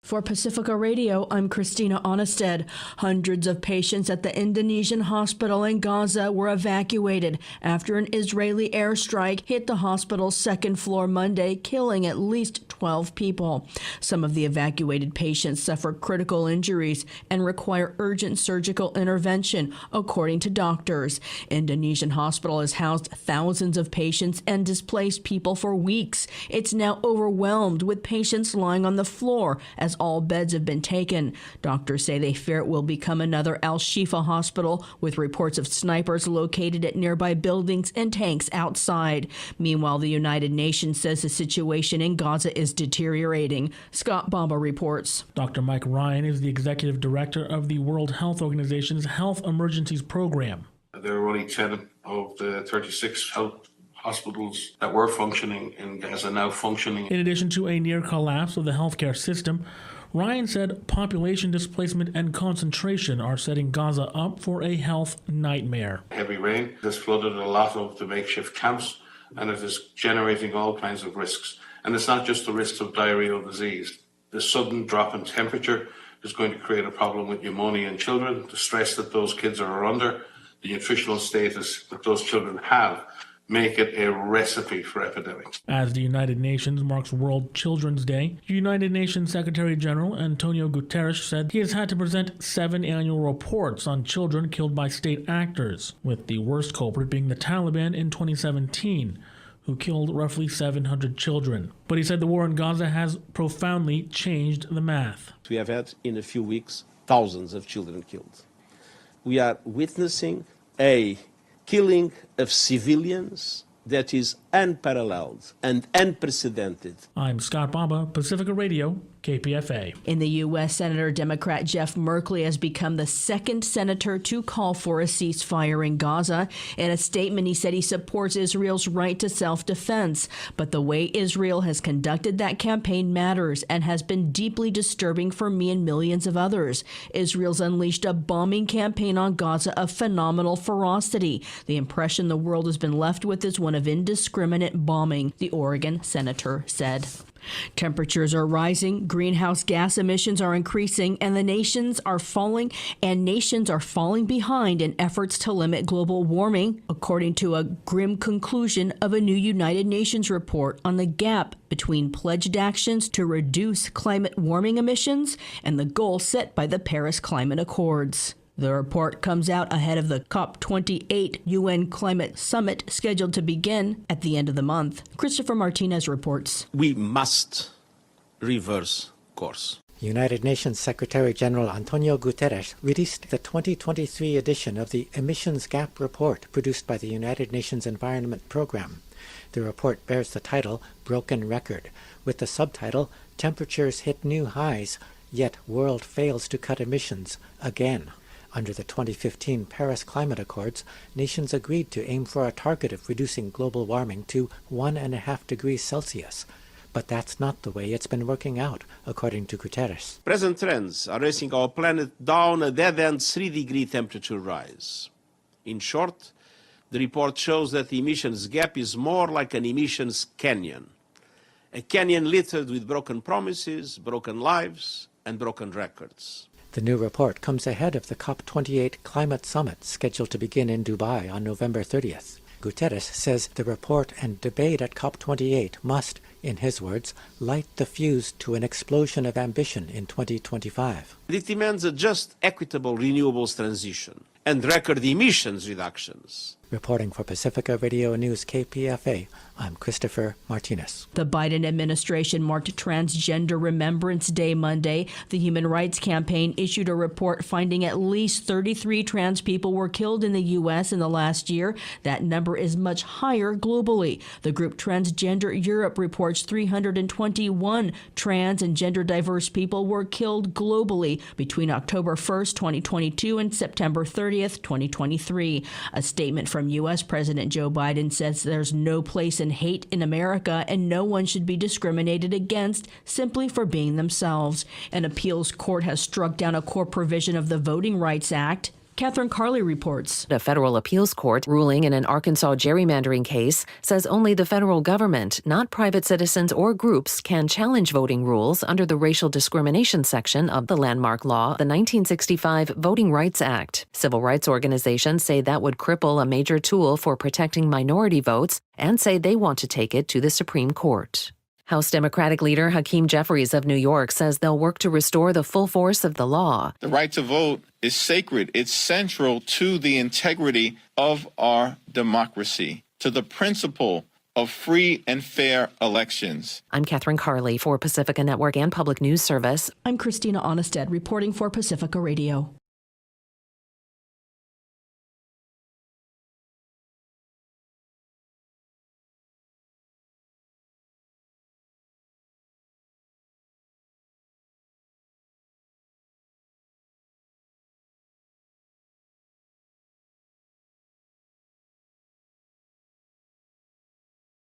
For Pacifica Radio, I'm Christina Onnested. Hundreds of patients at the Indonesian hospital in Gaza were evacuated after an Israeli airstrike hit the hospital's second floor Monday, killing at least 12 people. Some of the evacuated patients suffer critical injuries and require urgent surgical intervention, according to doctors. Indonesian hospital has housed thousands of patients and displaced people for weeks. It's now overwhelmed with patients lying on the floor as all beds have been taken. Doctors say they fear it will become another Al-Shifa hospital, with reports of snipers located at nearby buildings and tanks outside. Meanwhile, the United Nations says the situation in Gaza is deteriorating. Scott Bamba reports. Dr. Mike Ryan is the executive director of the World Health Organization's Health Emergencies Program. There are only 10 of the 36 health hospitals that were functioning in Gaza now functioning. In addition to a near collapse of the healthcare system, Ryan said population displacement and concentration are setting Gaza up for a health nightmare. Heavy rain has flooded a lot of the makeshift camps, and it is generating all kinds of risks. And it's not just the risks of diarrheal disease. The sudden drop in temperature is going to create a problem with pneumonia in children, the stress that those kids are under, the nutritional status that those children have, make it a recipe for epidemics. As the United Nations marks World Children's Day, United Nations Secretary General Antonio Guterres said he has had to present 7 annual reports on children killed by state actors, with the worst culprit being the Taliban in 2017, who killed roughly 700 children. But he said the war in Gaza has profoundly changed the math. We have had, in a few weeks, thousands of children killed. We are witnessing a killing of civilians that is unparalleled and unprecedented. I'm Scott Bamba, Pacifica Radio, KPFA. In the U.S., Senator Democrat Jeff Merkley has become the second senator to call for a ceasefire in Gaza. In a statement, he said he supports Israel's right to self-defense. But the way Israel has conducted that campaign matters and has been deeply disturbing for me and millions of others. Israel's unleashed a bombing campaign on Gaza of phenomenal ferocity. The impression the world has been left with is one of indiscriminate bombing, the Oregon senator said. Temperatures are rising, greenhouse gas emissions are increasing, and nations are falling behind in efforts to limit global warming, according to a grim conclusion of a new United Nations report on the gap between pledged actions to reduce climate warming emissions and the goal set by the Paris Climate Accords. The report comes out ahead of the COP28 UN Climate Summit scheduled to begin at the end of the month. Christopher Martinez reports. We must reverse course. United Nations Secretary General Antonio Guterres released the 2023 edition of the Emissions Gap Report produced by the United Nations Environment Program. The report bears the title Broken Record, with the subtitle Temperatures Hit New Highs, Yet World Fails to Cut Emissions Again. Under the 2015 Paris Climate Accords, nations agreed to aim for a target of reducing global warming to 1.5 degrees Celsius. But that's not the way it's been working out, according to Guterres. Present trends are racing our planet down a dead-end 3-degree temperature rise. In short, the report shows that the emissions gap is more like an emissions canyon. A canyon littered with broken promises, broken lives, and broken records. The new report comes ahead of the COP28 climate summit scheduled to begin in Dubai on November 30th. Guterres says the report and debate at COP28 must, in his words, light the fuse to an explosion of ambition in 2025. It demands a just, equitable renewables transition and record emissions reductions. Reporting for Pacifica Radio News KPFA, I'm Christopher Martinez. The Biden administration marked Transgender Remembrance Day Monday. The Human Rights Campaign issued a report finding at least 33 trans people were killed in the U.S. in the last year. That number is much higher globally. The group Transgender Europe reports 321 trans and gender diverse people were killed globally between October 1st, 2022 and September 30th, 2023. A statement from U.S. President Joe Biden says there's no place in hate in America and no one should be discriminated against simply for being themselves. An appeals court has struck down a core provision of the Voting Rights Act Catherine Carley reports. A federal appeals court ruling in an Arkansas gerrymandering case says only the federal government, not private citizens or groups, can challenge voting rules under the racial discrimination section of the landmark law, the 1965 Voting Rights Act. Civil rights organizations say that would cripple a major tool for protecting minority votes and say they want to take it to the Supreme Court. House Democratic leader Hakeem Jeffries of New York says they'll work to restore the full force of the law. The right to vote is sacred. It's central to the integrity of our democracy, to the principle of free and fair elections. I'm Catherine Carley for Pacifica Network and Public News Service. I'm Christina Onnested reporting for Pacifica Radio.